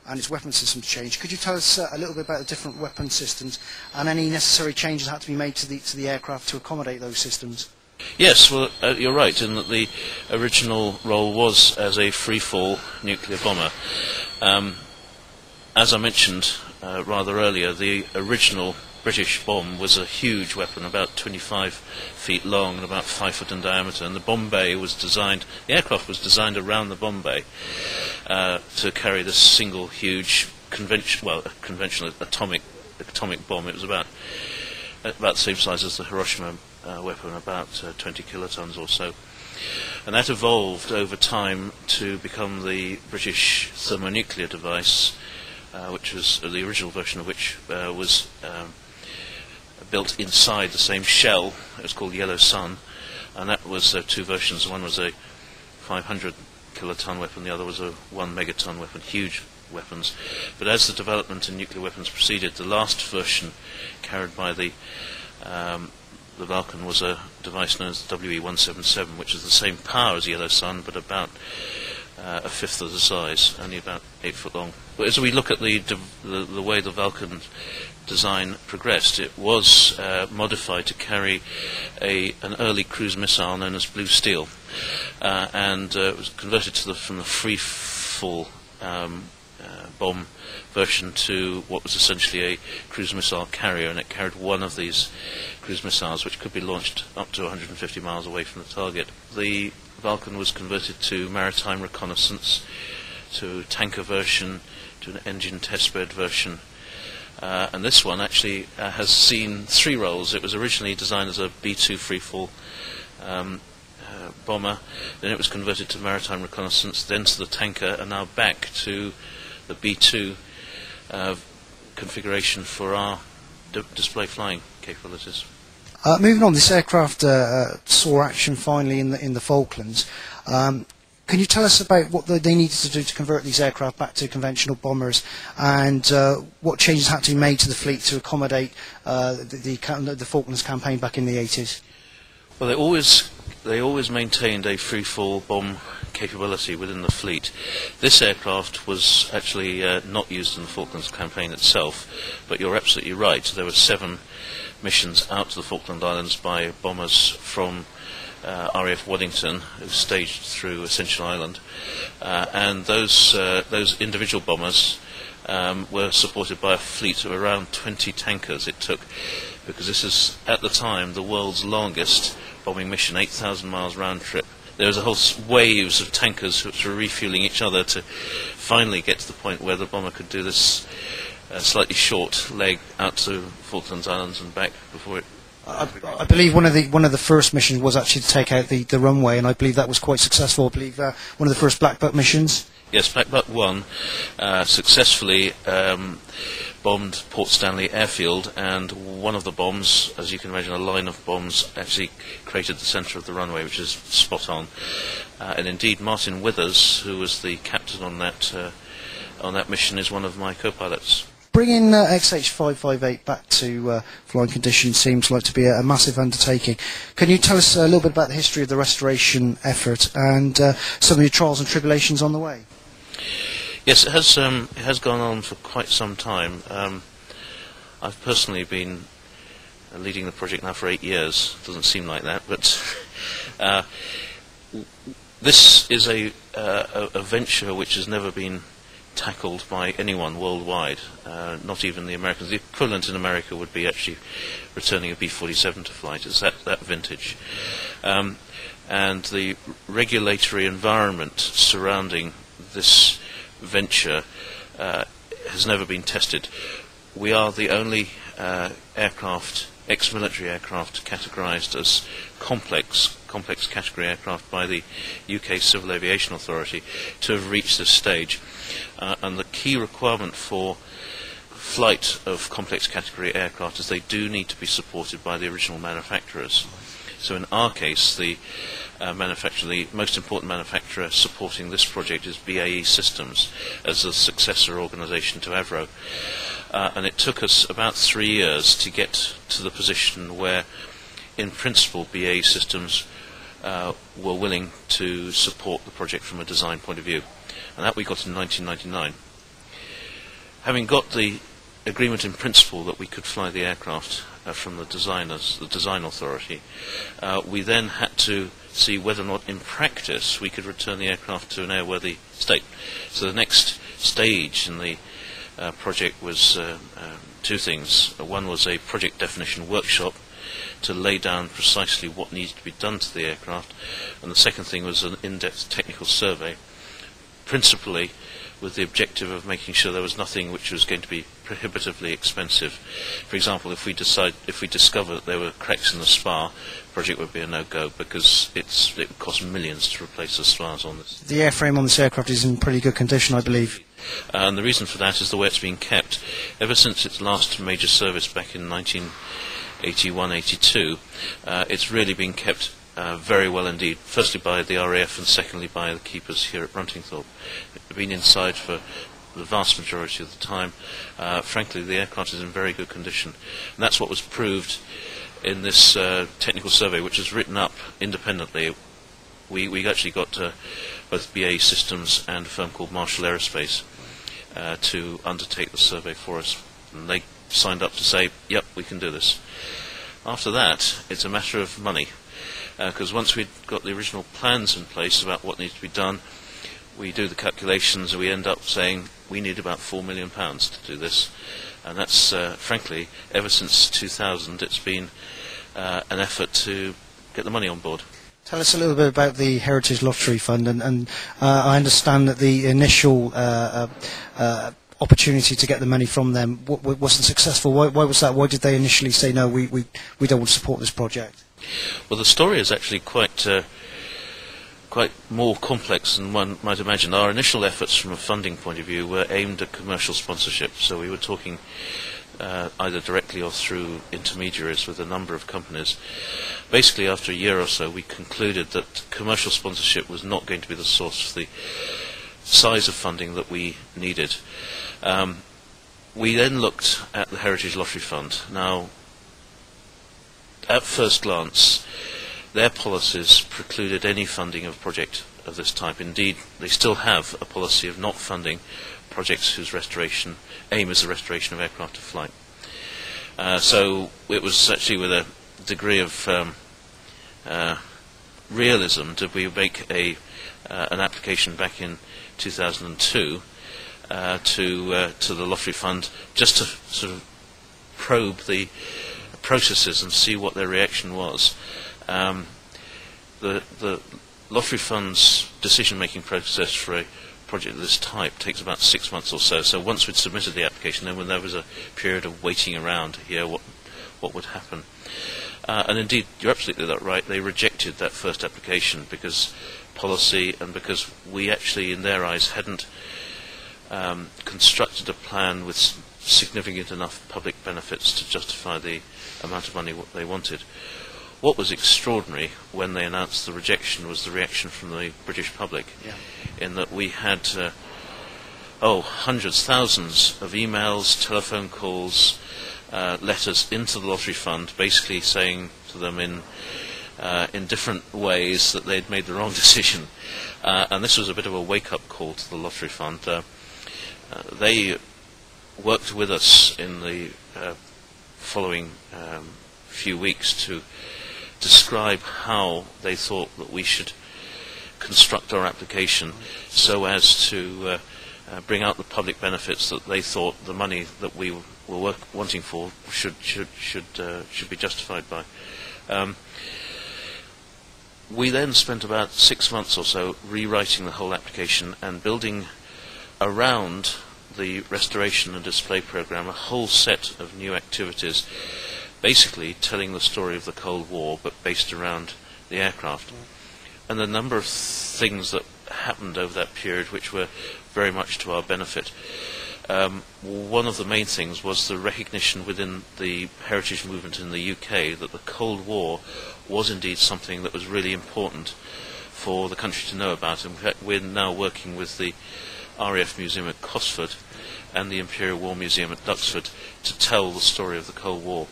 and its weapon systems changed. Could you tell us a little bit about the different weapon systems and any necessary changes that had to be made to the aircraft to accommodate those systems? Yes, well, you're right in that the original role was as a free-fall nuclear bomber. As I mentioned rather earlier, the original British bomb was a huge weapon, about 25 feet long and about 5 foot in diameter, and the aircraft was designed around the bomb bay to carry this single huge conventional atomic bomb. It was about the same size as the Hiroshima weapon, about 20 kilotons or so. And that evolved over time to become the British thermonuclear device, which was the original version of which was built inside the same shell. It was called Yellow Sun, and that was two versions. One was a 500 kiloton weapon, the other was a 1 megaton weapon, huge weapons. But as the development in nuclear weapons proceeded, the last version carried by the Vulcan was a device known as the WE-177, which is the same power as Yellow Sun, but about a fifth of the size, only about 8 foot long. But as we look at the way the Vulcan design progressed, it was modified to carry an early cruise missile known as Blue Steel, and it was converted from the free fall bomb version to what was essentially a cruise missile carrier, and it carried one of these cruise missiles which could be launched up to 150 miles away from the target. The Vulcan was converted to maritime reconnaissance, to tanker version, to an engine testbed version, and this one actually has seen three roles. It was originally designed as a B-2 freefall bomber, then it was converted to maritime reconnaissance, then to the tanker, and now back to the B-2 configuration for our display flying capabilities. Moving on, this aircraft saw action finally in the Falklands. Can you tell us about what they needed to do to convert these aircraft back to conventional bombers, and what changes had to be made to the fleet to accommodate the Falklands campaign back in the 80s? Well, they always maintained a free-fall bomb capability within the fleet. This aircraft was actually not used in the Falklands campaign itself, but you're absolutely right. There were 7 missions out to the Falkland Islands by bombers from RAF Waddington, who staged through Ascension Island, and those individual bombers were supported by a fleet of around 20 tankers it took, because this is at the time the world's longest bombing mission, 8,000 miles round trip. There was a whole waves of tankers which were refueling each other to finally get to the point where the bomber could do this slightly short leg out to Falklands Islands and back before it. I believe one of the first missions was actually to take out the runway, and I believe that was quite successful. I believe one of the first Black Buck missions. Yes, Black Buck 1 successfully bombed Port Stanley airfield, and one of the bombs, as you can imagine, a line of bombs actually created the centre of the runway, which is spot on. And indeed, Martin Withers, who was the captain on that mission, is one of my co-pilots. Bringing XH-558 back to flying conditions seems like to be a massive undertaking. Can you tell us a little bit about the history of the restoration effort and some of the trials and tribulations on the way? Yes, it has gone on for quite some time. I've personally been leading the project now for 8 years. Doesn't seem like that, but this is a venture which has never been tackled by anyone worldwide, not even the Americans. The equivalent in America would be actually returning a B-47 to flight. It's that vintage. And the regulatory environment surrounding this venture has never been tested. We are the only ex-military aircraft categorised as complex category aircraft by the UK Civil Aviation Authority to have reached this stage. And the key requirement for flight of complex category aircraft is they do need to be supported by the original manufacturers. So in our case, the most important manufacturer supporting this project is BAE Systems as a successor organisation to Avro. And it took us about 3 years to get to the position where, in principle, BAE Systems were willing to support the project from a design point of view. And that we got in 1999. having got the agreement in principle that we could fly the aircraft from the designers, the design authority, we then had to see whether or not in practice we could return the aircraft to an airworthy state. So the next stage in the project was two things. One was a project definition workshop to lay down precisely what needs to be done to the aircraft, and the second thing was an in-depth technical survey, principally with the objective of making sure there was nothing which was going to be prohibitively expensive. For example, if we discover that there were cracks in the spar, the project would be a no-go because it would cost millions to replace the spars on this. The airframe on this aircraft is in pretty good condition, I believe. And the reason for that is the way it's been kept. Ever since its last major service back in 1981-82, it's really been kept very well indeed, firstly by the RAF and secondly by the keepers here at Bruntingthorpe. It's been inside for the vast majority of the time. Frankly, the aircraft is in very good condition, and that's what was proved in this technical survey, which was written up independently. We actually got both BAE Systems and a firm called Marshall Aerospace to undertake the survey for us, and they signed up to say, yep, we can do this. After that, it's a matter of money, because once we'd got the original plans in place about what needs to be done, we do the calculations and we end up saying we need about £4 million to do this, and that's frankly, ever since 2000 it's been an effort to get the money on board. Tell us a little bit about the Heritage Lottery Fund, and I understand that the initial opportunity to get the money from them wasn't successful. Why was that? Why did they initially say no, we don't want to support this project? Well, the story is actually quite more complex than one might imagine. Our initial efforts from a funding point of view were aimed at commercial sponsorship, so we were talking either directly or through intermediaries with a number of companies. Basically, after a year or so, we concluded that commercial sponsorship was not going to be the source of the size of funding that we needed. We then looked at the Heritage Lottery Fund. Now, at first glance, their policies precluded any funding of a project of this type. Indeed, they still have a policy of not funding projects whose aim is the restoration of aircraft to flight. So it was actually with a degree of realism did we make an application back in 2002 to the Lottery Fund, just to sort of probe the processes and see what their reaction was. The Lottery Fund's decision-making process for a project of this type takes about 6 months or so. So once we'd submitted the application, then when there was a period of waiting around to hear what would happen. And indeed, you're absolutely right, they rejected that first application because policy and because we actually, in their eyes, hadn't constructed a plan with significant enough public benefits to justify the amount of money what they wanted. What was extraordinary when they announced the rejection was the reaction from the British public, in that we had hundreds, thousands of emails, telephone calls, letters into the Lottery Fund, basically saying to them in different ways that they'd made the wrong decision. And this was a bit of a wake-up call to the Lottery Fund. They worked with us in the following few weeks to describe how they thought that we should construct our application so as to bring out the public benefits that they thought the money that we were wanting for should be justified by. We then spent about 6 months or so rewriting the whole application and building around the restoration and display program a whole set of new activities, basically telling the story of the Cold War but based around the aircraft. And a number of things that happened over that period which were very much to our benefit. One of the main things was the recognition within the heritage movement in the UK that the Cold War was indeed something that was really important for the country to know about. And we're now working with the RAF Museum at Cosford and the Imperial War Museum at Duxford to tell the story of the Cold War.